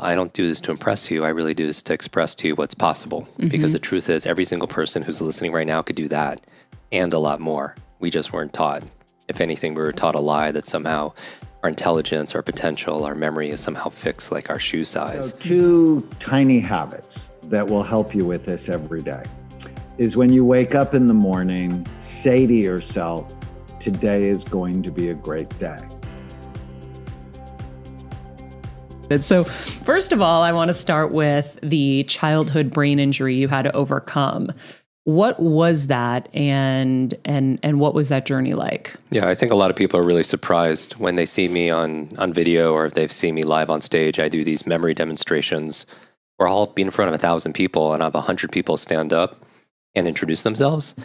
I don't do this to impress you. I really do this to express to you what's possible. Because the truth is, every single person who's listening right now could do that and a lot more. We just weren't taught. If anything, we were taught a lie that somehow our intelligence, our potential, our memory is somehow fixed like our shoe size. So 2 tiny habits that will help you with this every day is when you wake up in the morning, say to yourself, today is going to be a great day. So first of all, I want to start with the childhood brain injury you had to overcome. What was that, and what was that journey like? Yeah, I think a lot of people are really surprised when they see me on video or if they've seen me live on stage. I do these memory demonstrations where I'll be in front of 1,000 people and I have 100 people stand up and introduce themselves,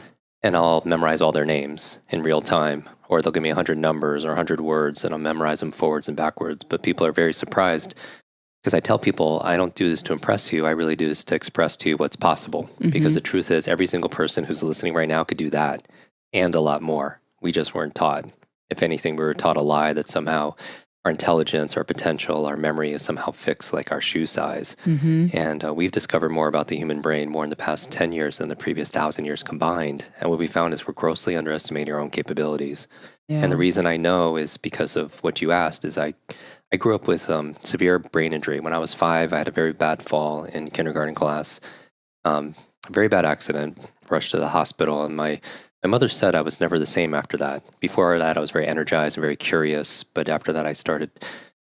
and I'll memorize all their names in real time. Or they'll give me 100 numbers or 100 words, and I'll memorize them forwards and backwards. But people are very surprised because I tell people, I don't do this to impress you. I really do this to express to you what's possible. Because the truth is, every single person who's listening right now could do that and a lot more. We just weren't taught. If anything, we were taught a lie that somehow our intelligence, our potential, our memory is somehow fixed like our shoe size. And we've discovered more about the human brain more in the past 10 years than the previous 1,000 years combined. And what we found is we're grossly underestimating our own capabilities. And the reason I know is because of what you asked is I grew up with severe brain injury. When I was 5, I had a very bad fall in kindergarten class, a very bad accident, rushed to the hospital, and my mother said I was never the same after that. Before that, I was very energized and very curious, but after that, I started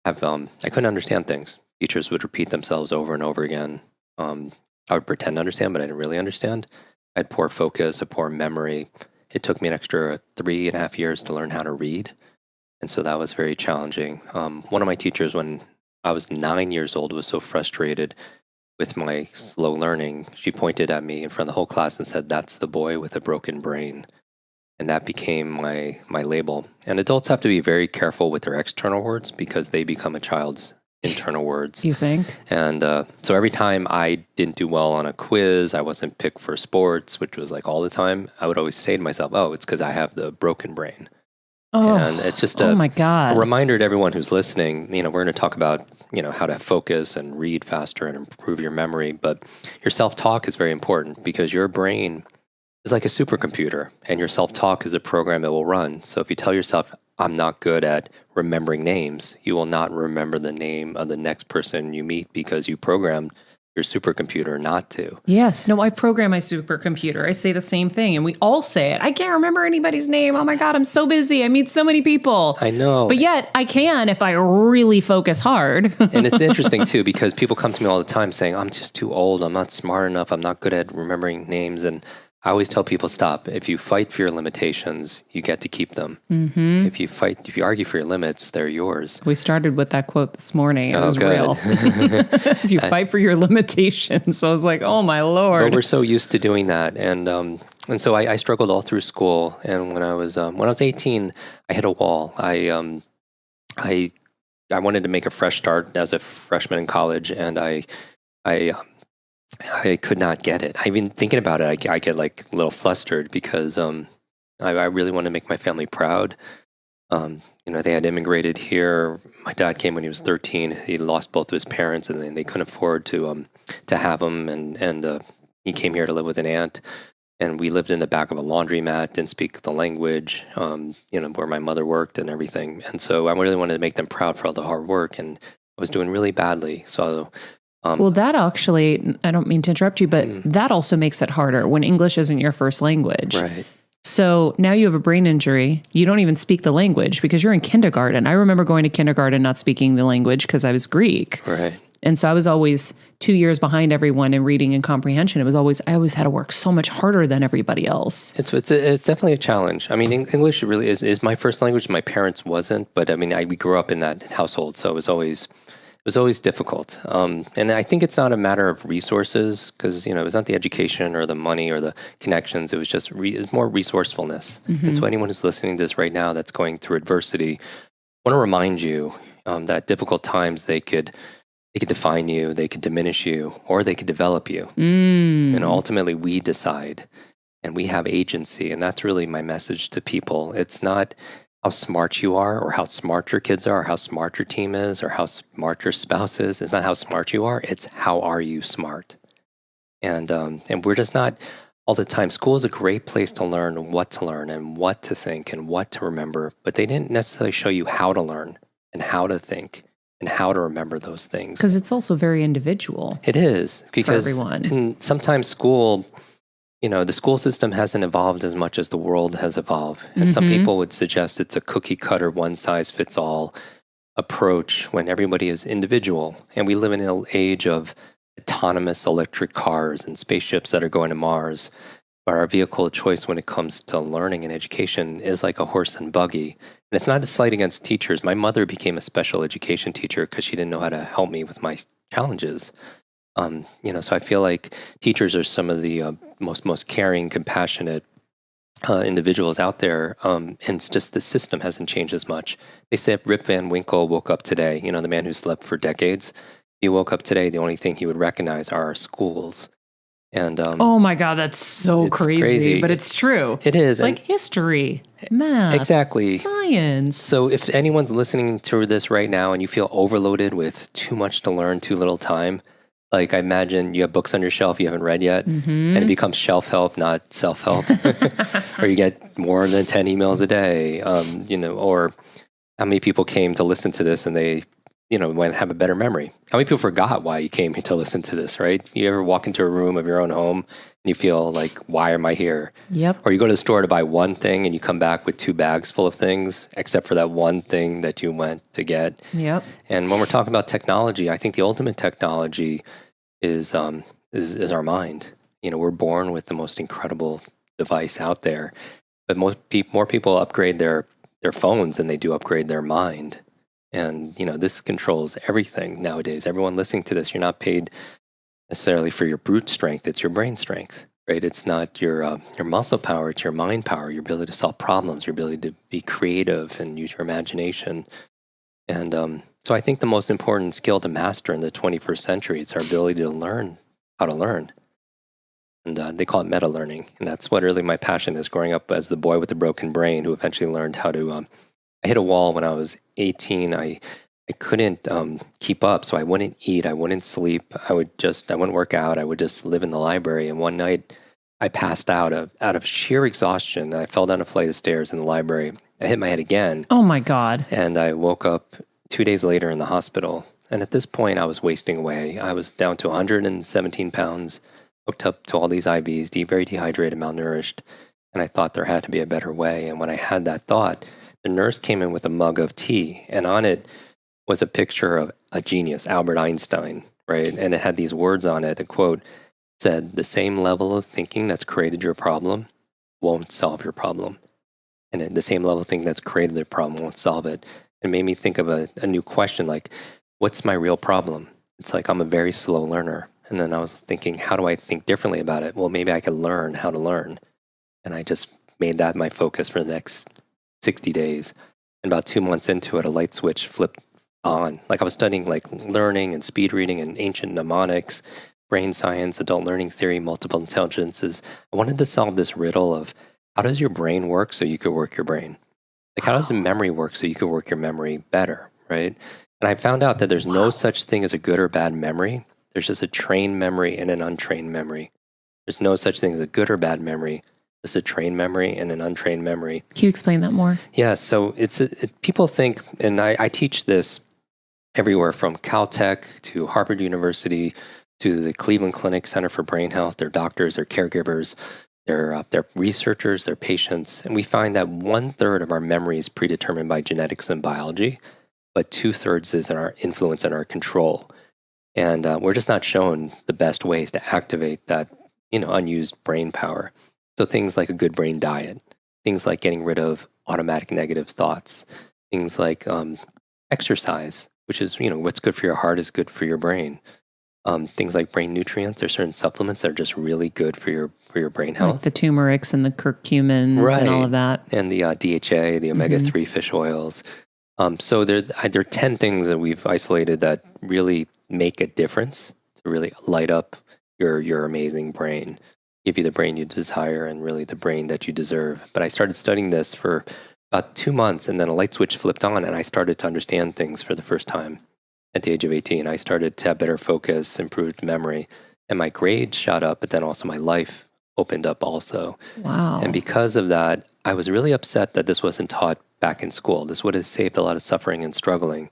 I couldn't understand things. Teachers would repeat themselves over and over again. I would pretend to understand, but I didn't really understand. I had poor focus, a poor memory. It took me an extra 3.5 years to learn how to read, and so that was very challenging. One of my teachers, when I was 9 years old, was so frustrated with my slow learning. She pointed at me in front of the whole class and said, "That's the boy with a broken brain." And that became my label. And adults have to be very careful with their external words because they become a child's internal words. You think? And so every time I didn't do well on a quiz, I wasn't picked for sports, which was like all the time, I would always say to myself, oh, it's because I have the broken brain. Oh, and it's just oh my God. a reminder to everyone who's listening. We're going to talk about, how to focus and read faster and improve your memory. But your self-talk is very important because your brain is like a supercomputer and your self-talk is a program that will run. So if you tell yourself, I'm not good at remembering names, you will not remember the name of the next person you meet because you programmed your supercomputer not to. Yes. No, I program my supercomputer. I say the same thing and we all say it. I can't remember anybody's name. Oh my God, I'm so busy. I meet so many people. I know. But yet I can if I really focus hard. And it's interesting too, because people come to me all the time saying, I'm just too old. I'm not smart enough. I'm not good at remembering names. And I always tell people, stop. If you fight for your limitations, you get to keep them. Mm-hmm. If you argue for your limits, they're yours. We started with that quote this morning. It was good. real. If you fight for your limitations. So I was like, oh my Lord. But we're so used to doing that. And so I struggled all through school. And when I was 18, I hit a wall. I wanted to make a fresh start as a freshman in college, and I could not get it. Even thinking about it, I get like a little flustered because I really want to make my family proud. They had immigrated here. My dad came when he was 13. He lost both of his parents, and they couldn't afford to have him. And he came here to live with an aunt. And we lived in the back of a laundromat, didn't speak the language, where my mother worked and everything. And so I really wanted to make them proud for all the hard work. And I was doing really badly. So well, that actually, I don't mean to interrupt you, but that also makes it harder when English isn't your first language. Right. So now you have a brain injury. You don't even speak the language because you're in kindergarten. I remember going to kindergarten not speaking the language because I was Greek. Right. And so I was always 2 years behind everyone in reading and comprehension. I always had to work so much harder than everybody else. It's definitely a challenge. I mean, English really is my first language. My parents wasn't, but I mean, we grew up in that household, so it was always difficult. And I think it's not a matter of resources because, it was not the education or the money or the connections. It was just it's more resourcefulness. Mm-hmm. And so anyone who's listening to this right now that's going through adversity, I want to remind you that difficult times, they could define you, they could diminish you, or they could develop you. And ultimately we decide and we have agency. And that's really my message to people. It's not how smart you are, or how smart your kids are, or how smart your team is, or how smart your spouse is. It's not how smart you are, it's how are you smart. And we're just not all the time. School is a great place to learn what to learn and what to think and what to remember, but they didn't necessarily show you how to learn and how to think and how to remember those things. Because it's also very individual. It is, because everyone. And sometimes school, the school system hasn't evolved as much as the world has evolved. And some people would suggest it's a cookie cutter, one size fits all approach when everybody is individual. And we live in an age of autonomous electric cars and spaceships that are going to Mars. But our vehicle of choice when it comes to learning and education is like a horse and buggy. And it's not a slight against teachers. My mother became a special education teacher because she didn't know how to help me with my challenges. So I feel like teachers are some of the most caring, compassionate individuals out there. And it's just the system hasn't changed as much. They say if Rip Van Winkle woke up today, the man who slept for decades, he woke up today, the only thing he would recognize are our schools. And oh my God, that's so crazy, but it's true. It is. It's like history, math, exactly, science. So if anyone's listening to this right now and you feel overloaded with too much to learn, too little time, like I imagine you have books on your shelf you haven't read yet, and it becomes shelf help, not self help, or you get more than 10 emails a day, or how many people came to listen to this and they want to have a better memory. How many people forgot why you came here to listen to this, right? You ever walk into a room of your own home and you feel like, why am I here? Yep. Or you go to the store to buy one thing and you come back with 2 bags full of things, except for that one thing that you went to get. Yep. And when we're talking about technology, I think the ultimate technology is our mind. We're born with the most incredible device out there, but more people upgrade their phones than they do upgrade their mind. And, this controls everything nowadays. Everyone listening to this, you're not paid necessarily for your brute strength. It's your brain strength, right? It's not your muscle power. It's your mind power, your ability to solve problems, your ability to be creative and use your imagination. And so I think the most important skill to master in the 21st century is our ability to learn how to learn. And they call it meta learning. And that's what really my passion is, growing up as the boy with the broken brain who eventually learned how to I hit a wall when I was 18. I couldn't keep up, so I wouldn't eat, I wouldn't sleep, I wouldn't work out, I would just live in the library. And one night I passed out of sheer exhaustion, and I fell down a flight of stairs in the library. I hit my head again. Oh my God. And I woke up 2 days later in the hospital. And at this point, I was wasting away. I was down to 117 pounds, hooked up to all these IVs, very dehydrated, malnourished. And I thought there had to be a better way. And when I had that thought, the nurse came in with a mug of tea, and on it was a picture of a genius, Albert Einstein, right? And it had these words on it. A quote said, "The same level of thinking that's created your problem won't solve your problem. And the same level of thinking that's created the problem won't solve it." It made me think of a new question, like, what's my real problem? It's like I'm a very slow learner. And then I was thinking, how do I think differently about it? Well, maybe I could learn how to learn. And I just made that my focus for the next 60 days. And about 2 months into it, a light switch flipped on. Like I was studying like learning and speed reading and ancient mnemonics, brain science, adult learning theory, multiple intelligences. I wanted to solve this riddle of how does your brain work so you could work your brain? Like how does the memory work so you could work your memory better, right? And I found out that there's no such thing as a good or bad memory. There's just a trained memory and an untrained memory. There's no such thing as a good or bad memory. Just a trained memory and an untrained memory. Can you explain that more? Yeah, so people think, and I teach this everywhere from Caltech to Harvard University to the Cleveland Clinic Center for Brain Health. They're doctors, they're caregivers, they're researchers, they're patients. And we find that 1/3 of our memory is predetermined by genetics and biology, but 2/3 is in our influence and our control. And we're just not shown the best ways to activate that, unused brain power. So things like a good brain diet, things like getting rid of automatic negative thoughts, things like exercise, which is, what's good for your heart is good for your brain. Things like brain nutrients. There's certain supplements that are just really good for your brain health. Like the turmerics and the curcumins and all of that. And the DHA, the omega-3 fish oils. So there are 10 things that we've isolated that really make a difference to really light up your amazing brain, give you the brain you desire and really the brain that you deserve. But I started studying this for about 2 months, and then a light switch flipped on, and I started to understand things for the first time at the age of 18. I started to have better focus, improved memory, and my grades shot up, but then also my life opened up also. Wow. And because of that, I was really upset that this wasn't taught back in school. This would have saved a lot of suffering and struggling.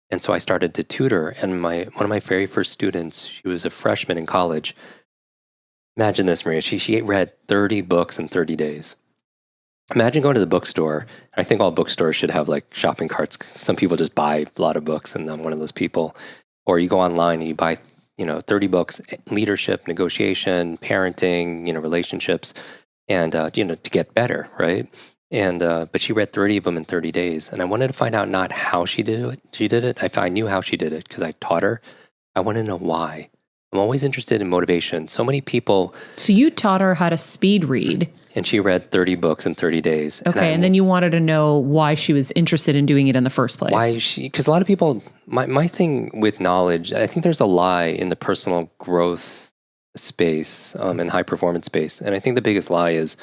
And so I started to tutor, and one of my very first students, she was a freshman in college. Imagine this, Maria. She read 30 books in 30 days. Imagine going to the bookstore. I think all bookstores should have like shopping carts. Some people just buy a lot of books, and I'm one of those people. Or you go online and you buy, 30 books, leadership, negotiation, parenting, relationships, and, to get better, right? And, but she read 30 of them in 30 days. And I wanted to find out not how she did it. I knew how she did it because I taught her. I want to know why. I'm always interested in motivation. So many people. So you taught her how to speed read. And she read 30 books in 30 days. Okay, and then you wanted to know why she was interested in doing it in the first place. Because a lot of people, my thing with knowledge, I think there's a lie in the personal growth space and high performance space. And I think the biggest lie is,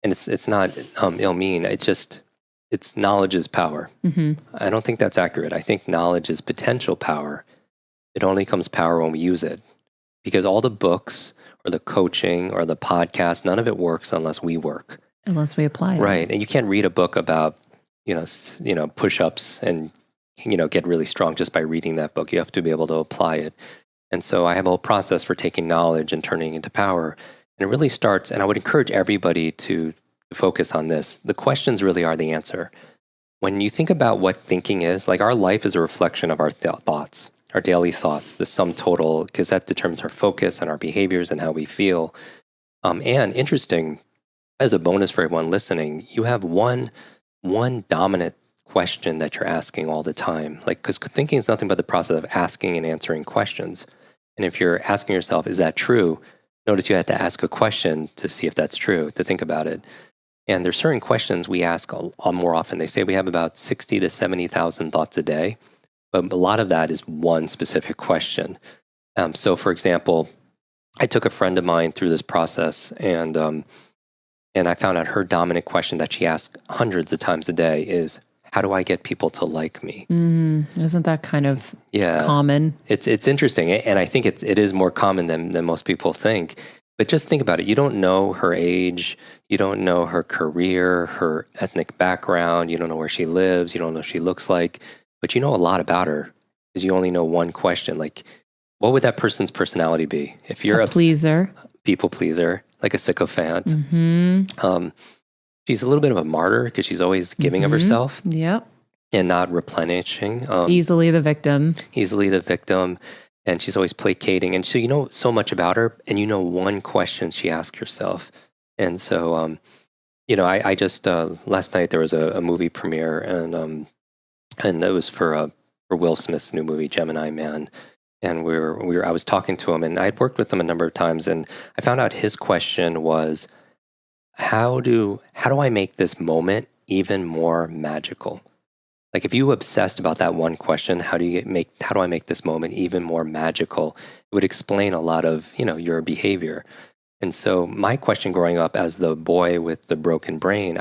and it's not ill mean, it's knowledge is power. Mm-hmm. I don't think that's accurate. I think knowledge is potential power. It only comes power when we use it. Because all the books or the coaching or the podcast, none of it works unless we work. Unless we apply it. Right. And you can't read a book about, push-ups and, get really strong just by reading that book. You have to be able to apply it. And so I have a whole process for taking knowledge and turning it into power. And it really starts, and I would encourage everybody to focus on this. The questions really are the answer. When you think about what thinking is, like our life is a reflection of our thoughts. Our daily thoughts, the sum total, because that determines our focus and our behaviors and how we feel. And interesting, as a bonus for everyone listening, you have one dominant question that you're asking all the time. Like, because thinking is nothing but the process of asking and answering questions. And if you're asking yourself, is that true? Notice you have to ask a question to see if that's true, to think about it. And there's certain questions we ask more often. They say we have about 60 to 70,000 thoughts a day. But a lot of that is one specific question. So, for example, I took a friend of mine through this process, and I found out her dominant question that she asks hundreds of times a day is, "How do I get people to like me?" Isn't that kind of common? It's interesting, and I think it is more common than most people think. But just think about it. You don't know her age. You don't know her career, her ethnic background. You don't know where she lives. You don't know what she looks like. But you know a lot about her because you only know one question. Like, what would that person's personality be? If you're a pleaser, people pleaser, like a sycophant. Mm-hmm. She's a little bit of a martyr because she's always giving of herself. Yep. And not replenishing. Easily the victim. And she's always placating. And so you know so much about her, and you know one question she asks herself. And so, I just, last night there was a movie premiere, and it was for Will Smith's new movie, Gemini Man. And I was talking to him, and I'd worked with him a number of times, and I found out his question was, how do I make this moment even more magical? Like if you obsessed about that one question, how do I make this moment even more magical? It would explain a lot of, your behavior. And so my question growing up as the boy with the broken brain,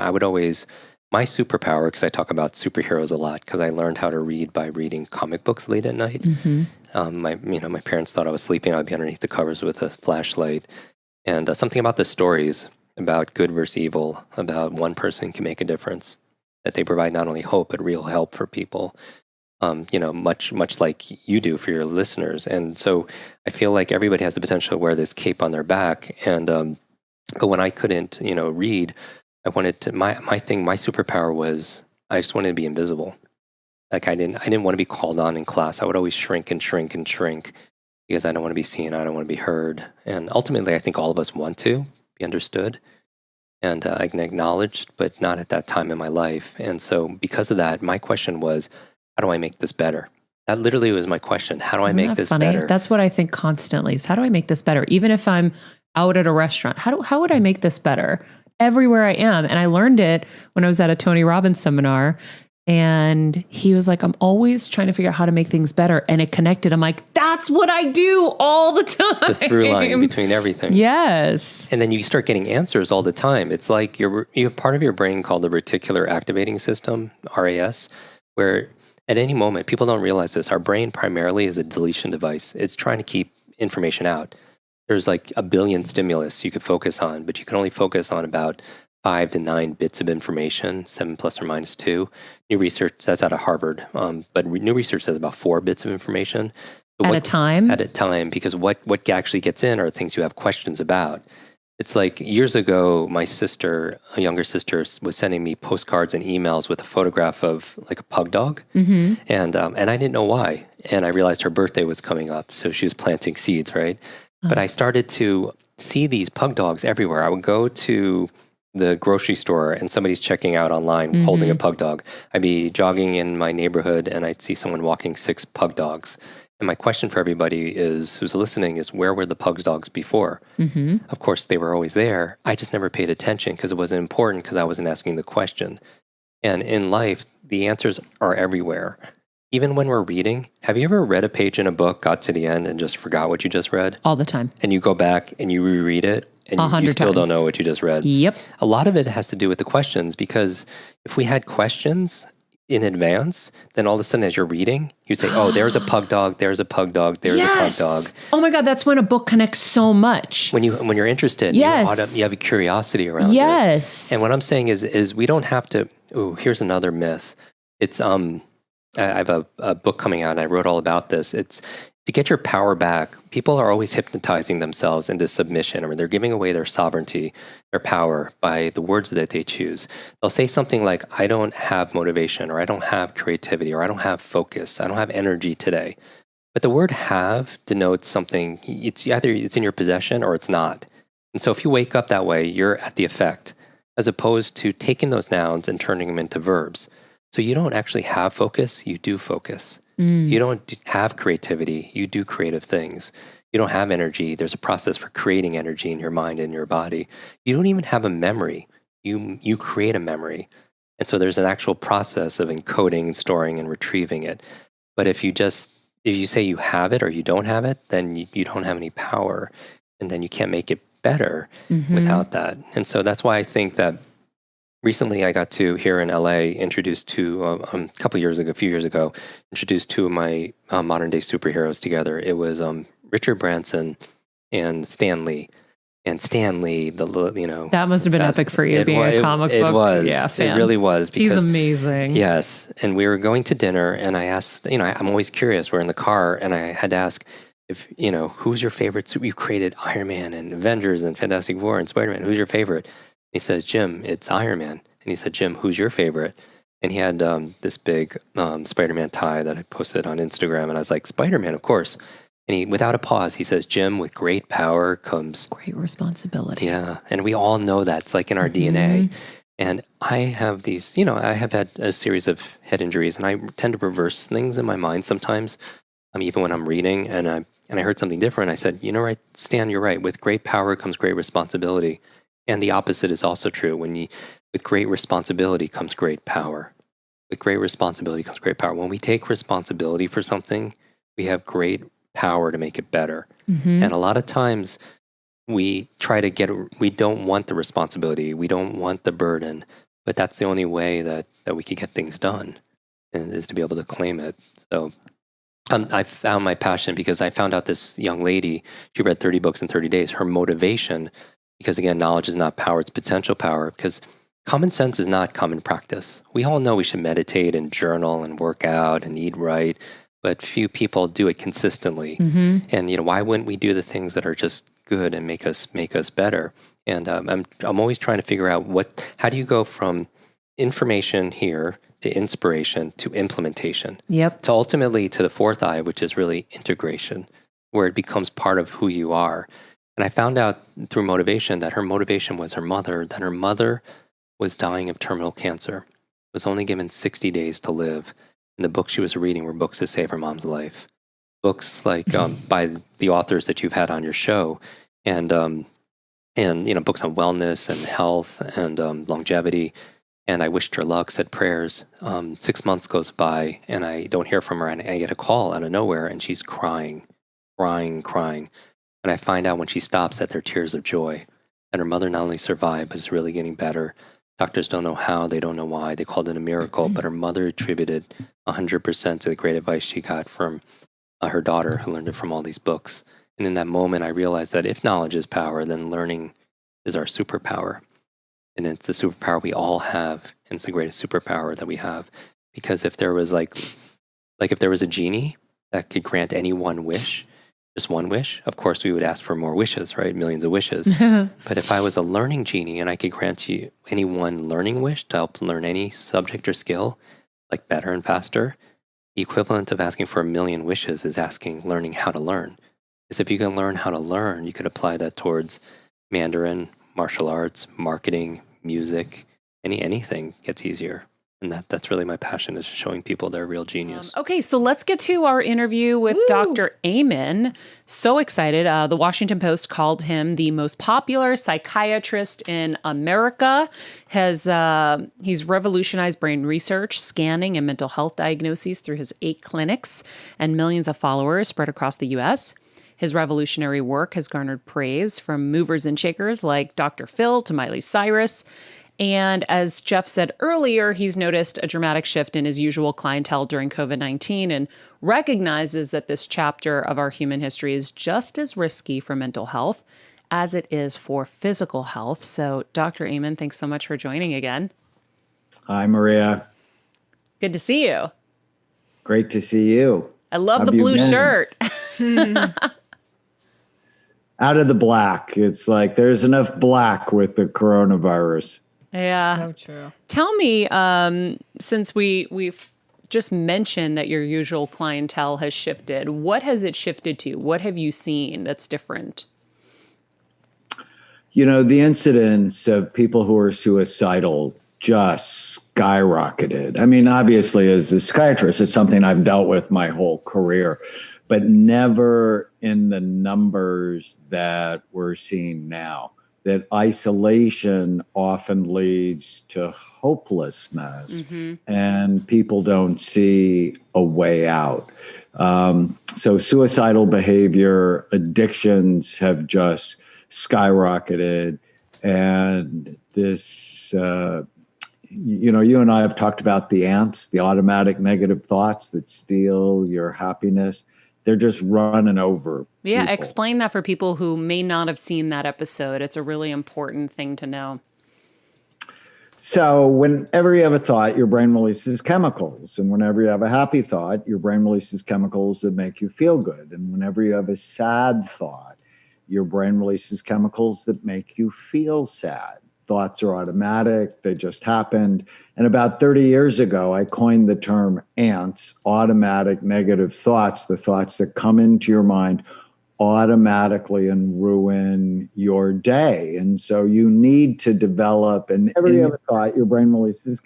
my superpower, because I talk about superheroes a lot, because I learned how to read by reading comic books late at night. Mm-hmm. My parents thought I was sleeping. I'd be underneath the covers with a flashlight. And something about the stories about good versus evil, about one person can make a difference, that they provide not only hope, but real help for people, much like you do for your listeners. And so I feel like everybody has the potential to wear this cape on their back. And but when I couldn't, read, I wanted to, my superpower was, I just wanted to be invisible. Like I didn't want to be called on in class. I would always shrink and shrink and shrink because I don't want to be seen. I don't want to be heard. And ultimately, I think all of us want to be understood and acknowledged, but not at that time in my life. And so because of that, my question was, how do I make this better? That literally was my question. How do I make this better? That's what I think constantly is, how do I make this better? Even if I'm out at a restaurant, how would I make this better? Everywhere I am. And I learned it when I was at a Tony Robbins seminar. And he was like, I'm always trying to figure out how to make things better. And it connected. I'm like, that's what I do all the time. The through line between everything. Yes. And then you start getting answers all the time. It's like you have part of your brain called the reticular activating system, RAS, where at any moment, people don't realize this, our brain primarily is a deletion device. It's trying to keep information out. There's like a billion stimulus you could focus on, but you can only focus on about 5 to 9 bits of information, 7 plus or minus 2. New research, that's out of Harvard, but new research says about 4 bits of information. At a time? At a time, because what actually gets in are things you have questions about. It's like years ago, my sister, a younger sister, was sending me postcards and emails with a photograph of like a pug dog. Mm-hmm. And I didn't know why. And I realized her birthday was coming up, so she was planting seeds, right? But I started to see these pug dogs everywhere. I would go to the grocery store and somebody's checking out online holding a pug dog. I'd be jogging in my neighborhood and I'd see someone walking 6 pug dogs. And my question for everybody who's listening is, where were the pug dogs before? Mm-hmm. Of course, they were always there. I just never paid attention because it wasn't important because I wasn't asking the question. And in life, the answers are everywhere. Even when we're reading, have you ever read a page in a book, got to the end, and just forgot what you just read? All the time. And you go back and you reread it, and you still don't know what you just read. Yep. A lot of it has to do with the questions, because if we had questions in advance, then all of a sudden as you're reading, you say, oh, there's a pug dog, there's a pug dog, there's a pug dog. Oh my God, that's when a book connects so much. When you're interested, yes. you have a curiosity around it. Yes. And what I'm saying is we don't have to, here's another myth. It's I have a book coming out and I wrote all about this. It's to get your power back. People are always hypnotizing themselves into submission, or they're giving away their sovereignty, their power by the words that they choose. They'll say something like, I don't have motivation, or I don't have creativity, or I don't have focus, I don't have energy today. But the word have denotes something. It's either it's in your possession or it's not. And so if you wake up that way, you're at the effect, as opposed to taking those nouns and turning them into verbs. So you don't actually have focus, you do focus. You don't have creativity, you do creative things. You don't have energy, there's a process for creating energy in your mind and your body. You don't even have a memory, you create a memory. And so there's an actual process of encoding and storing and retrieving it. But if you say you have it or you don't have it, then you don't have any power. And then you can't make it better without that. And so that's why I think that recently, I got to, here in LA, introduced to, a few years ago, introduced 2 of my modern day superheroes together. It was Richard Branson and Stan Lee. And Stan Lee, that must have been epic for you, being a comic book. It was. fan. It really was. Because, he's amazing. Yes. And we were going to dinner, and I asked, I'm always curious. We're in the car, and I had to ask, if, who's your favorite? You created Iron Man and Avengers and Fantastic Four and Spider-Man. Who's your favorite? He says, Jim, it's Iron Man. And he said, Jim, who's your favorite? And he had this big Spider-Man tie that I posted on Instagram. And I was like, Spider-Man, of course. And he, without a pause, he says, Jim, with great power comes great responsibility. Yeah. And we all know that. It's like in our DNA. And I have these, I have had a series of head injuries, and I tend to reverse things in my mind sometimes, even when I'm reading. And I heard something different. I said, right, Stan, you're right. With great power comes great responsibility. And the opposite is also true. With great responsibility comes great power. With great responsibility comes great power. When we take responsibility for something, we have great power to make it better. And a lot of times we don't want the responsibility. We don't want the burden, but that's the only way that we can get things done, and is to be able to claim it. So I found my passion because I found out this young lady, she read 30 books in 30 days. Her motivation, because again, knowledge is not power, it's potential power, because common sense is not common practice. We all know we should meditate and journal and work out and eat right, but few people do it consistently. And why wouldn't we do the things that are just good and make us better? And I'm always trying to figure out how do you go from information here to inspiration to implementation? Yep. To ultimately to the 4th eye, which is really integration, where it becomes part of who you are. And I found out through motivation that her motivation was her mother, that her mother was dying of terminal cancer, was only given 60 days to live. And the books she was reading were books to save her mom's life. Books like by the authors that you've had on your show, and books on wellness and health and longevity. And I wished her luck, said prayers. 6 months goes by, and I don't hear from her, and I get a call out of nowhere, and she's crying, crying, crying. And I find out when she stops that they're tears of joy. And her mother not only survived, but is really getting better. Doctors don't know how, they don't know why. They called it a miracle, but her mother attributed 100% to the great advice she got from her daughter, who learned it from all these books. And in that moment, I realized that if knowledge is power, then learning is our superpower. And it's a superpower we all have. And it's the greatest superpower that we have. Because if there was if there was a genie that could grant any one wish, just one wish, of course we would ask for more wishes, right? Millions of wishes. But if I was a learning genie and I could grant you any one learning wish to help learn any subject or skill, like better and faster, the equivalent of asking for 1,000,000 wishes is learning how to learn. Because if you can learn how to learn, you could apply that towards Mandarin, martial arts, marketing, music, anything gets easier. And that's really my passion, is showing people they're real genius. Okay, so let's get to our interview with Dr. Amen. So excited. The Washington Post called him the most popular psychiatrist in America. He's revolutionized brain research, scanning, and mental health diagnoses through his 8 clinics and millions of followers spread across the U.S. His revolutionary work has garnered praise from movers and shakers like Dr. Phil to Miley Cyrus. And as Jeff said earlier, he's noticed a dramatic shift in his usual clientele during COVID-19 and recognizes that this chapter of our human history is just as risky for mental health as it is for physical health. So, Dr. Amen, thanks so much for joining again. Hi, Maria. Good to see you. Great to see you. I love the blue shirt. Out of the black. It's like there's enough black with the coronavirus. Yeah. So true. Tell me, since we've just mentioned that your usual clientele has shifted, what has it shifted to? What have you seen that's different? You know, the incidence of people who are suicidal just skyrocketed. I mean, obviously, as a psychiatrist, it's something I've dealt with my whole career, but never in the numbers that we're seeing now. That isolation often leads to hopelessness, and people don't see a way out. So suicidal behavior, addictions have just skyrocketed. And this, you and I have talked about the ants, the automatic negative thoughts that steal your happiness. They're just running over Yeah, people. explain that for people who may not have seen that episode. It's a really important thing to know. So whenever you have a thought, your brain releases chemicals. And whenever you have a happy thought, your brain releases chemicals that make you feel good. And whenever you have a sad thought, your brain releases chemicals that make you feel sad. Thoughts are automatic. They just happened. And about 30 years ago, I coined the term ANTS, automatic negative thoughts, the thoughts that come into your mind automatically and ruin your day. And so you need to develop an every other thought your brain releases.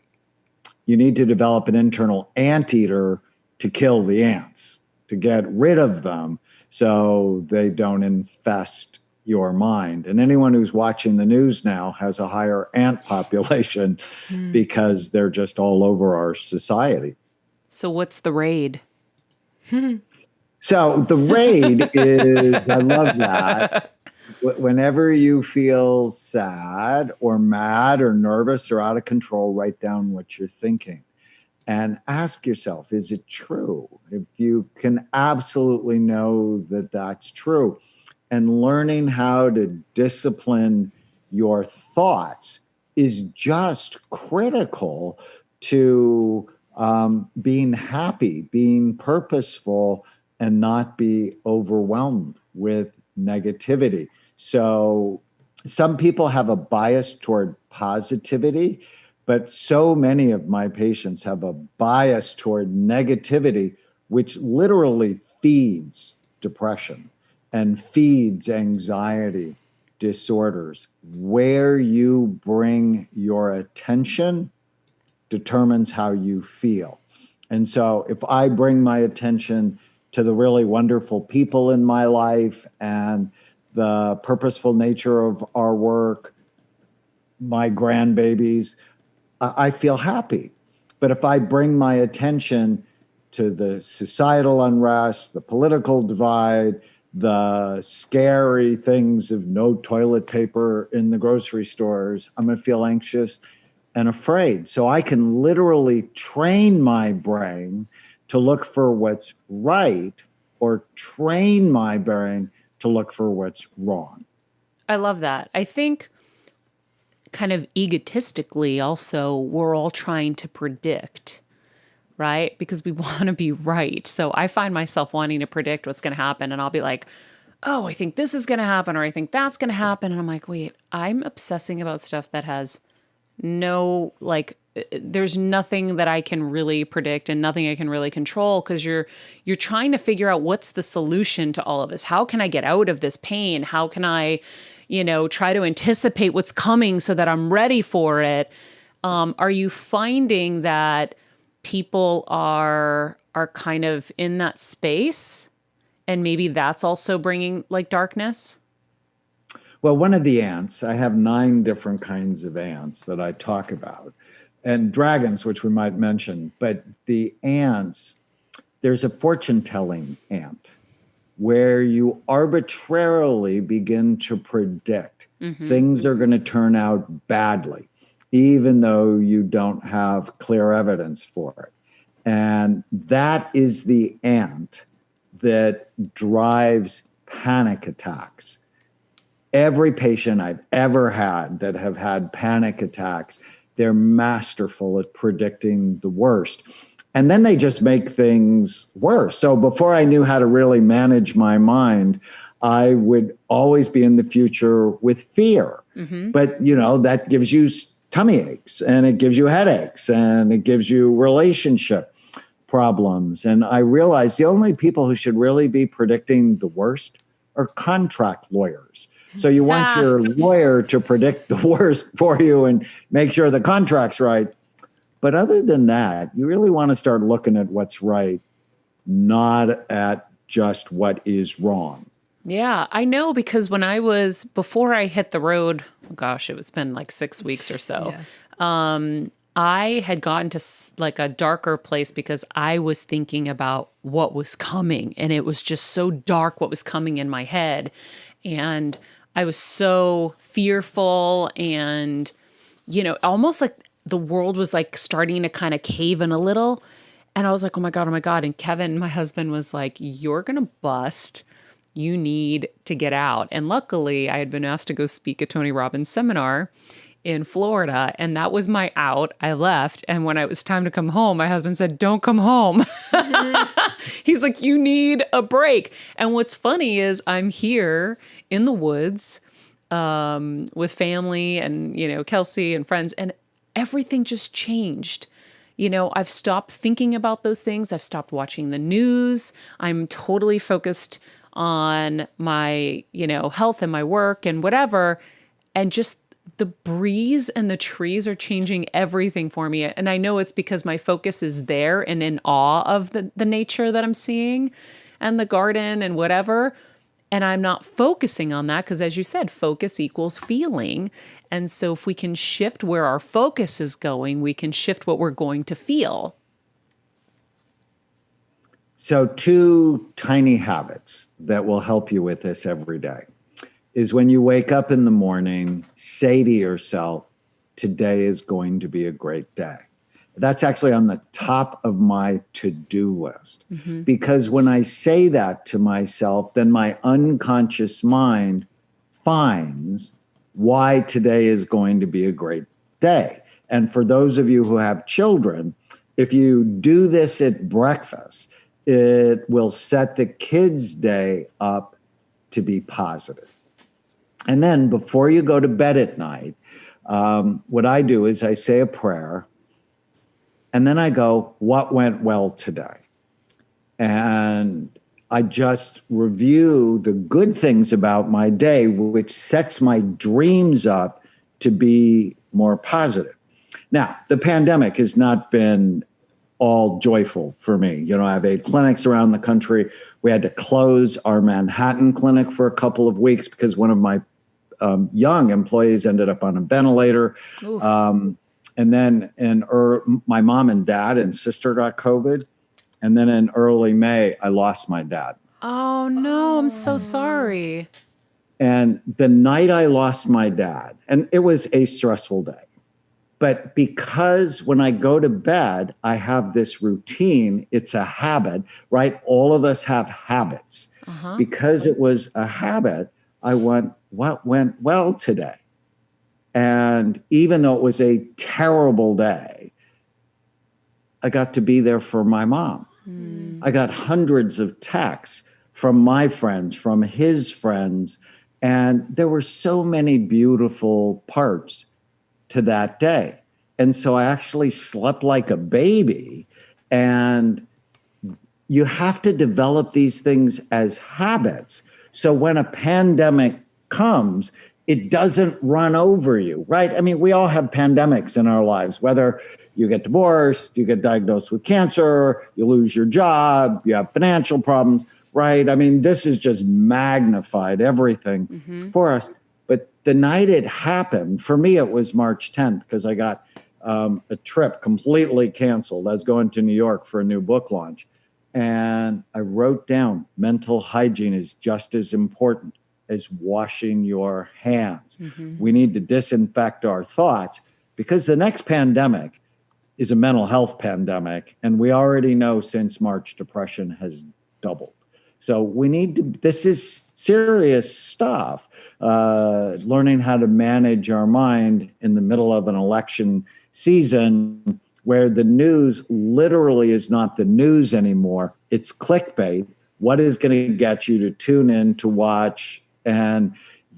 You need to develop an internal anteater to kill the ants, to get rid of them so they don't infest your mind. And anyone who's watching the news now has a higher ant population because they're just all over our society. So what's the raid? So the raid is, I love that. Whenever you feel sad or mad or nervous or out of control, write down what you're thinking and ask yourself, is it true? If you can absolutely know that that's true, and learning how to discipline your thoughts is just critical to being happy, being purposeful, and not be overwhelmed with negativity. So some people have a bias toward positivity, but so many of my patients have a bias toward negativity, which literally feeds depression and feeds anxiety disorders. Where you bring your attention determines how you feel. And so if I bring my attention to the really wonderful people in my life and the purposeful nature of our work, my grandbabies, I feel happy. But if I bring my attention to the societal unrest, the political divide, the scary things of no toilet paper in the grocery stores, I'm going to feel anxious and afraid. So I can literally train my brain to look for what's right or train my brain to look for what's wrong. I love that. I think kind of egotistically also, we're all trying to predict, right? Because we want to be right. So I find myself wanting to predict what's going to happen. And I'll be like, oh, I think this is going to happen, or I think that's going to happen. And I'm like, wait, I'm obsessing about stuff that has no, like, there's nothing that I can really predict and nothing I can really control, because you're trying to figure out what's the solution to all of this. How can I get out of this pain? How can I, try to anticipate what's coming so that I'm ready for it? Are you finding that people are kind of in that space, and maybe that's also bringing like darkness? Well, one of the ants, I have 9 different kinds of ants that I talk about, and dragons, which we might mention. But the ants, there's a fortune-telling ant where you arbitrarily begin to predict things are going to turn out badly, even though you don't have clear evidence for it. And that is the ant that drives panic attacks. Every patient I've ever had that have had panic attacks, they're masterful at predicting the worst. And then they just make things worse. So before I knew how to really manage my mind, I would always be in the future with fear. But, that gives you tummy aches, and it gives you headaches, and it gives you relationship problems. And I realized the only people who should really be predicting the worst are contract lawyers. So you want your lawyer to predict the worst for you and make sure the contract's right. But other than that, you really want to start looking at what's right, not at just what is wrong. Yeah, I know, because before I hit the road, gosh, it's been like 6 weeks or so. Yeah. I had gotten to like a darker place because I was thinking about what was coming, and it was just so dark what was coming in my head. And I was so fearful, and, almost like the world was like starting to kind of cave in a little. And I was like, oh my God. And Kevin, my husband, was like, you're going to bust. You need to get out. And luckily, I had been asked to go speak at Tony Robbins' seminar in Florida, and that was my out. I left. And when it was time to come home, my husband said, don't come home. He's like, you need a break. And what's funny is I'm here in the woods with family and, Kelsey and friends, and everything just changed. I've stopped thinking about those things. I've stopped watching the news. I'm totally focused on my, health and my work and whatever. And just the breeze and the trees are changing everything for me. And I know it's because my focus is there and in awe of the nature that I'm seeing and the garden and whatever. And I'm not focusing on that because, as you said, focus equals feeling. And so if we can shift where our focus is going, we can shift what we're going to feel. So 2 tiny habits that will help you with this every day is when you wake up in the morning, say to yourself, today is going to be a great day. That's actually on the top of my to-do list. Because when I say that to myself, then my unconscious mind finds why today is going to be a great day. And for those of you who have children, if you do this at breakfast, it will set the kids' day up to be positive. And then before you go to bed at night, what I do is I say a prayer, and then I go, what went well today? And I just review the good things about my day, which sets my dreams up to be more positive. Now, the pandemic has not been all joyful for me. I have 8 clinics around the country. We had to close our Manhattan clinic for a couple of weeks because one of my young employees ended up on a ventilator. And then my mom and dad and sister got COVID. And then in early May, I lost my dad. Oh, no, I'm so sorry. And the night I lost my dad, and it was a stressful day, but because when I go to bed, I have this routine, it's a habit, right? All of us have habits. Because it was a habit, I went, what went well today? And even though it was a terrible day, I got to be there for my mom. I got hundreds of texts from my friends, from his friends, and there were so many beautiful parts to that day. And so I actually slept like a baby. And you have to develop these things as habits. So when a pandemic comes, it doesn't run over you, right? I mean, we all have pandemics in our lives, whether you get divorced, you get diagnosed with cancer, you lose your job, you have financial problems, right? I mean, this has just magnified everything for us. But the night it happened, for me, it was March 10th, because I got a trip completely canceled. I was going to New York for a new book launch. And I wrote down mental hygiene is just as important as washing your hands. We need to disinfect our thoughts, because the next pandemic is a mental health pandemic. And we already know since March, depression has doubled. So we need to, this is serious stuff, learning how to manage our mind in the middle of an election season where the news literally is not the news anymore. It's clickbait. What is going to get you to tune in to watch? And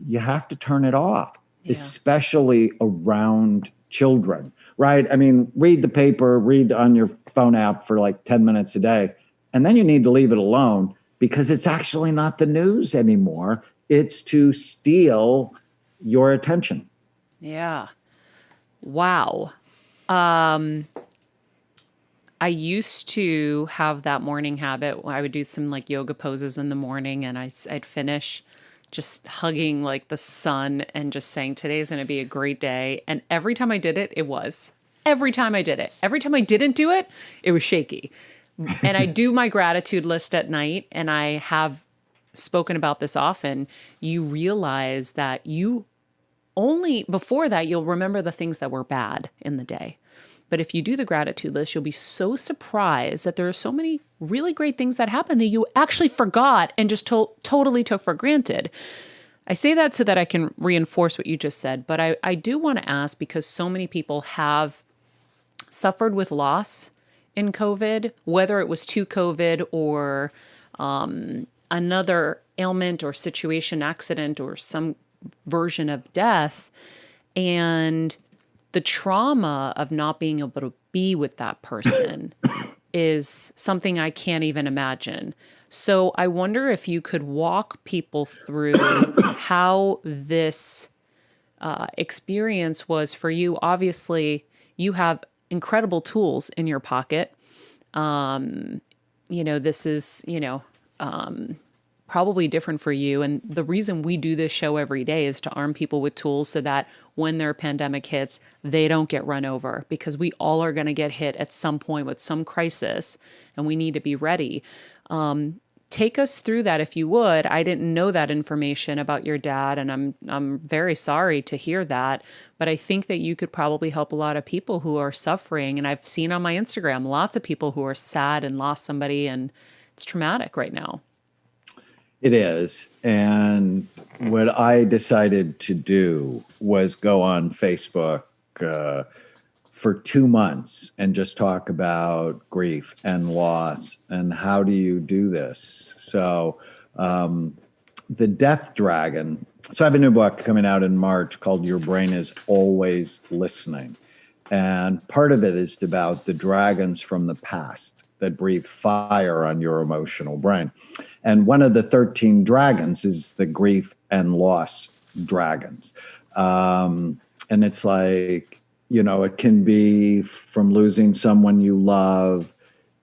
you have to turn it off, especially around children, right? I mean, read the paper, read on your phone app for like 10 minutes a day, and then you need to leave it alone, because it's actually not the news anymore. It's to steal your attention. Yeah. Wow. I used to have that morning habit where I would do some like yoga poses in the morning, and I'd finish just hugging like the sun and just saying, today's going to be a great day. And every time I did it, it was. Every time I did it. Every time I didn't do it, it was shaky. And I do my gratitude list at night, and I have spoken about this often. You realize that you only, before that, you'll remember the things that were bad in the day. But if you do the gratitude list, you'll be so surprised that there are so many really great things that happened that you actually forgot and just totally took for granted. I say that so that I can reinforce what you just said, but I do want to ask, because so many people have suffered with loss in COVID, whether it was to COVID or another ailment or situation, accident, or some version of death. And the trauma of not being able to be with that person is something I can't even imagine. So I wonder if you could walk people through how this experience was for you. Obviously, you have incredible tools in your pocket. This is, probably different for you. And the reason we do this show every day is to arm people with tools so that when their pandemic hits, they don't get run over, because we all are going to get hit at some point with some crisis, and we need to be ready. Take us through that, if you would. I didn't know that information about your dad, and I'm very sorry to hear that. But I think that you could probably help a lot of people who are suffering. And I've seen on my Instagram lots of people who are sad and lost somebody, and it's traumatic right now. It is. And what I decided to do was go on Facebook for 2 months and just talk about grief and loss and how do you do this. So the Death Dragon. So I have a new book coming out in March called Your Brain is Always Listening. And part of it is about the dragons from the past that breathe fire on your emotional brain. And one of the 13 dragons is the grief and loss dragons. And it's like, it can be from losing someone you love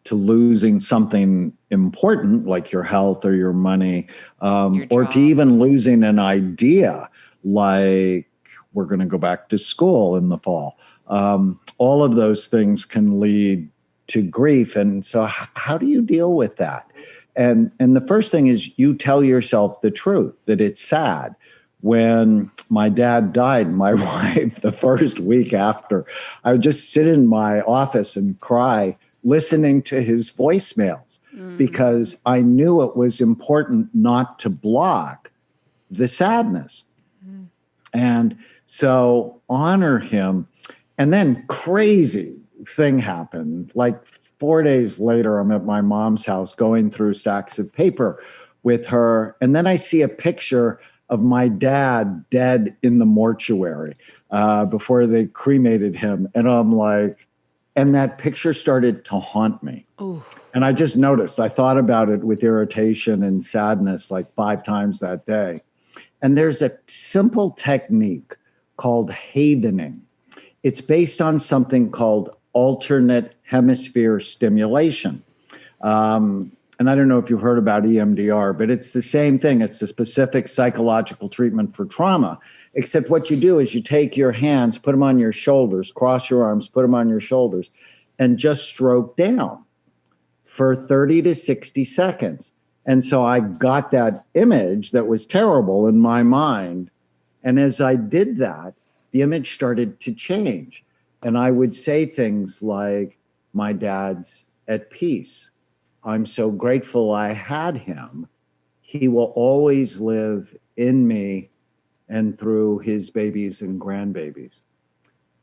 to losing something important like your health or your money, or to even losing an idea like we're going to go back to school in the fall. All of those things can lead to grief. And so how do you deal with that? And the first thing is you tell yourself the truth, that it's sad. When my dad died, my wife, the first week after, I would just sit in my office and cry, listening to his voicemails, because I knew it was important not to block the sadness. And so honor him. And then crazy thing happened. Like 4 days later, I'm at my mom's house going through stacks of paper with her. And then I see a picture of my dad dead in the mortuary before they cremated him. And I'm like, and that picture started to haunt me. Ooh. And I just noticed, I thought about it with irritation and sadness like 5 times that day. And there's a simple technique called havening. It's based on something called alternate hemisphere stimulation. And I don't know if you've heard about EMDR, but it's the same thing. It's a specific psychological treatment for trauma, except what you do is you take your hands, put them on your shoulders, cross your arms, put them on your shoulders, and just stroke down for 30 to 60 seconds. And so I got that image that was terrible in my mind. And as I did that, the image started to change. And I would say things like, my dad's at peace. I'm so grateful I had him. He will always live in me and through his babies and grandbabies.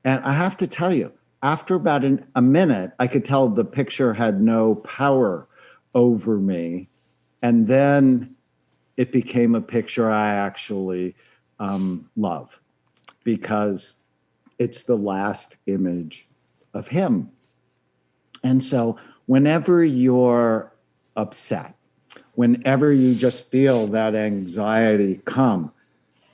And I have to tell you, after about a minute, I could tell the picture had no power over me. And then it became a picture I actually love, because it's the last image of him. And so whenever you're upset, whenever you just feel that anxiety come,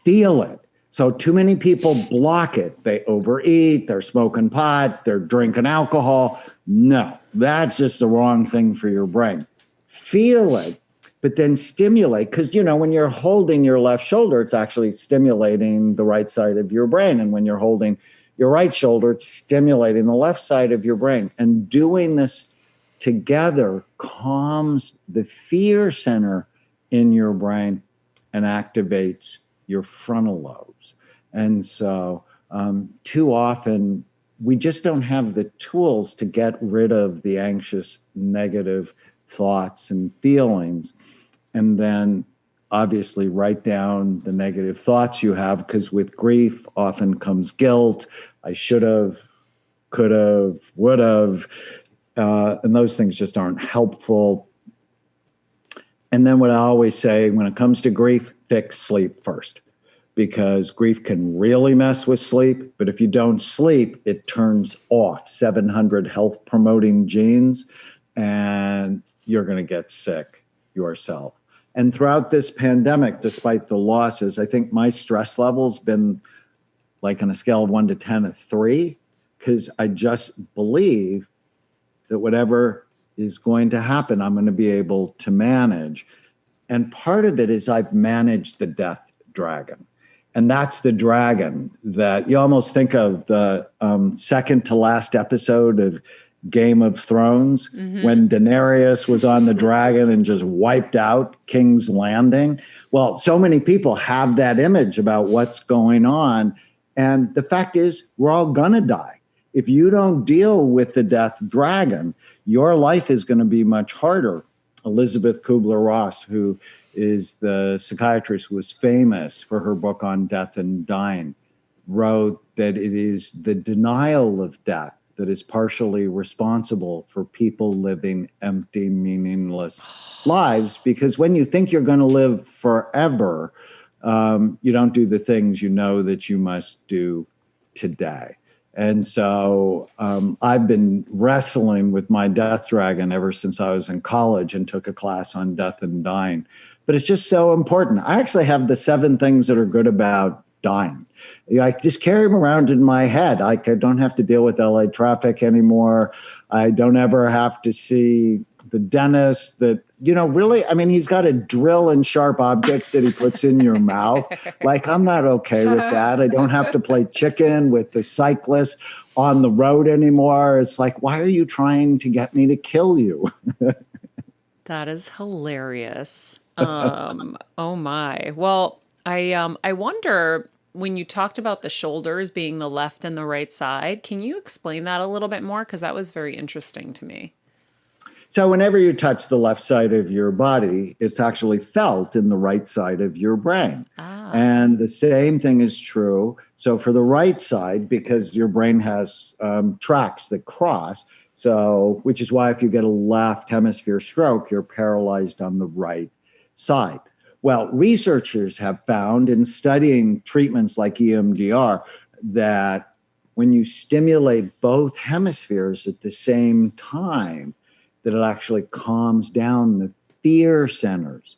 feel it. So too many people block it. They overeat, they're smoking pot, they're drinking alcohol. No, that's just the wrong thing for your brain. Feel it, but then stimulate. Because, when you're holding your left shoulder, it's actually stimulating the right side of your brain. And when you're holding your right shoulder, it's stimulating the left side of your brain. And doing this together calms the fear center in your brain and activates your frontal lobes. And so too often, we just don't have the tools to get rid of the anxious, negative thoughts and feelings. And then obviously write down the negative thoughts you have, because with grief often comes guilt. I should have, could have, would have. And those things just aren't helpful. And then what I always say when it comes to grief, fix sleep first, because grief can really mess with sleep. But if you don't sleep, it turns off 700 health promoting genes and you're going to get sick yourself. And throughout this pandemic, despite the losses, I think my stress level's been like on a scale of 1 to 10, a 3, because I just believe that whatever is going to happen, I'm going to be able to manage. And part of it is I've managed the death dragon. And that's the dragon that you almost think of the second to last episode of Game of Thrones, when Daenerys was on the dragon and just wiped out King's Landing. Well, so many people have that image about what's going on. And the fact is, we're all gonna die. If you don't deal with the death dragon, your life is going to be much harder. Elizabeth Kubler-Ross, who is the psychiatrist who was famous for her book on death and dying, wrote that it is the denial of death that is partially responsible for people living empty, meaningless lives. Because when you think you're going to live forever, you don't do the things you know that you must do today. And so I've been wrestling with my death dragon ever since I was in college and took a class on death and dying. But it's just so important. I actually have the 7 things that are good about dying. I just carry them around in my head. I don't have to deal with LA traffic anymore. I don't ever have to see the dentist that, really, I mean, he's got a drill and sharp objects that he puts in your mouth. Like, I'm not okay with that. I don't have to play chicken with the cyclist on the road anymore. It's like, why are you trying to get me to kill you? That is hilarious. Oh my. Well, I wonder, when you talked about the shoulders being the left and the right side, can you explain that a little bit more? Because that was very interesting to me. So whenever you touch the left side of your body, it's actually felt in the right side of your brain. And the same thing is true. So for the right side, because your brain has tracks that cross, so which is why if you get a left hemisphere stroke, you're paralyzed on the right side. Well, researchers have found in studying treatments like EMDR that when you stimulate both hemispheres at the same time, that it actually calms down the fear centers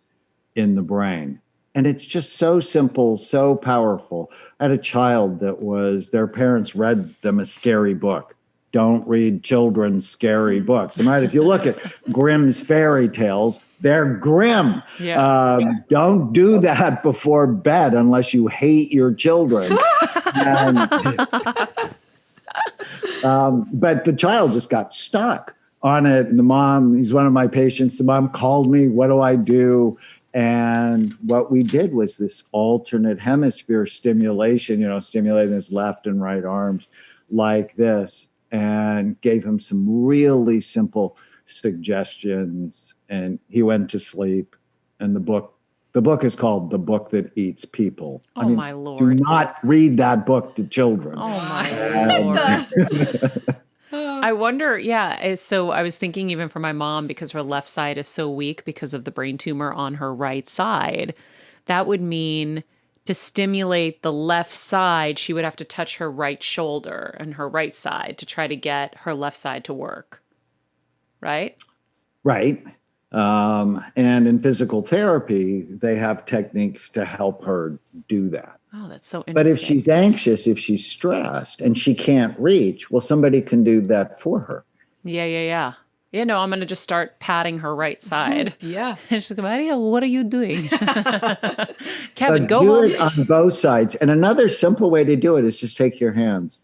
in the brain. And it's just so simple, so powerful. I had a child that their parents read them a scary book. Don't read children's scary books. And right, if you look at Grimm's fairy tales, they're grim. Yeah. Don't do that before bed unless you hate your children. But the child just got stuck on it. And the mom, he's one of my patients, the mom called me, what do I do? And what we did was this alternate hemisphere stimulation, stimulating his left and right arms like this, and gave him some really simple suggestions. And he went to sleep. And the book is called The Book That Eats People. Oh, my Lord. Do not read that book to children. Oh, my Lord. I wonder, so I was thinking even for my mom, because her left side is so weak because of the brain tumor on her right side, that would mean to stimulate the left side, she would have to touch her right shoulder and her right side to try to get her left side to work. Right? Right. And in physical therapy, they have techniques to help her do that. Oh, that's so interesting. But if she's anxious, if she's stressed and she can't reach, well, somebody can do that for her. Yeah. No, I'm going to just start patting her right side. Yeah. And she's like, Maria, what are you doing? Kevin, go do home. it on both sides. And another simple way to do it is just take your hands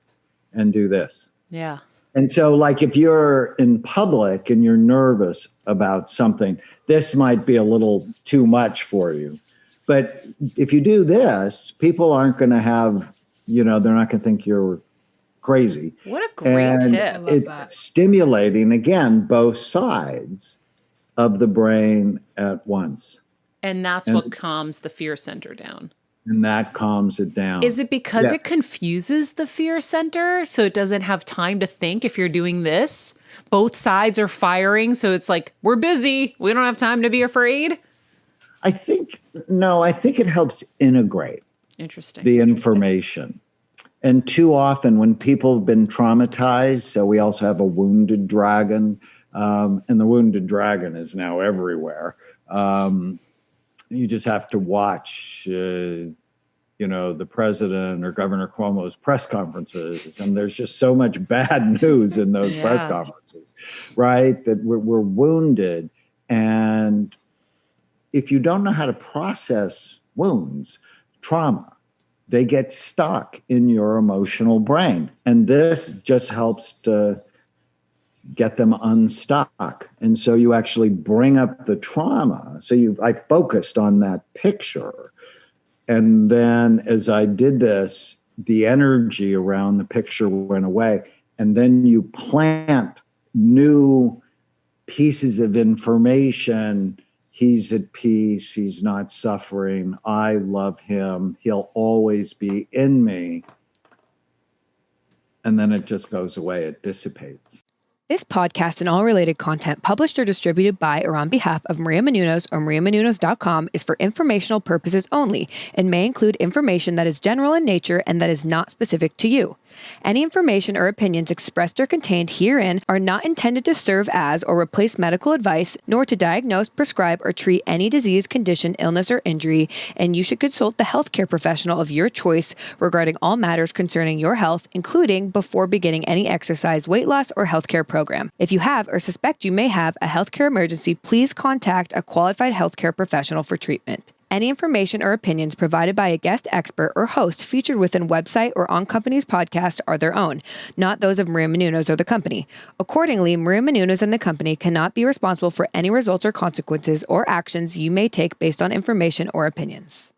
and do this. Yeah. And so, like, if you're in public and you're nervous about something, this might be a little too much for you. But if you do this, people aren't going to have, they're not going to think you're crazy. What a great tip. I love It's that. stimulating, again, both sides of the brain at once. And that's what calms the fear center down. And that calms it down. Is it because it confuses the fear center so it doesn't have time to think if you're doing this? Both sides are firing, so it's like, we're busy. We don't have time to be afraid. I think it helps integrate Interesting. the information. And too often when people have been traumatized, so we also have a wounded dragon, and the wounded dragon is now everywhere. You just have to watch, the president or Governor Cuomo's press conferences, and there's just so much bad news in those press conferences, right? That we're wounded. And if you don't know how to process wounds, trauma, they get stuck in your emotional brain. And this just helps to get them unstuck. And so you actually bring up the trauma. So I focused on that picture. And then as I did this, the energy around the picture went away. And then you plant new pieces of information. He's at peace. He's not suffering. I love him. He'll always be in me. And then it just goes away. It dissipates. This podcast and all related content published or distributed by or on behalf of Maria Menounos or mariamenounos.com is for informational purposes only and may include information that is general in nature and that is not specific to you. Any information or opinions expressed or contained herein are not intended to serve as or replace medical advice, nor to diagnose, prescribe, or treat any disease, condition, illness, or injury, and you should consult the healthcare professional of your choice regarding all matters concerning your health, including before beginning any exercise, weight loss, or healthcare program. If you have or suspect you may have a healthcare emergency, please contact a qualified healthcare professional for treatment. Any information or opinions provided by a guest expert or host featured within website or on company's podcast are their own, not those of Maria Menounos or the company. Accordingly, Maria Menounos and the company cannot be responsible for any results or consequences or actions you may take based on information or opinions.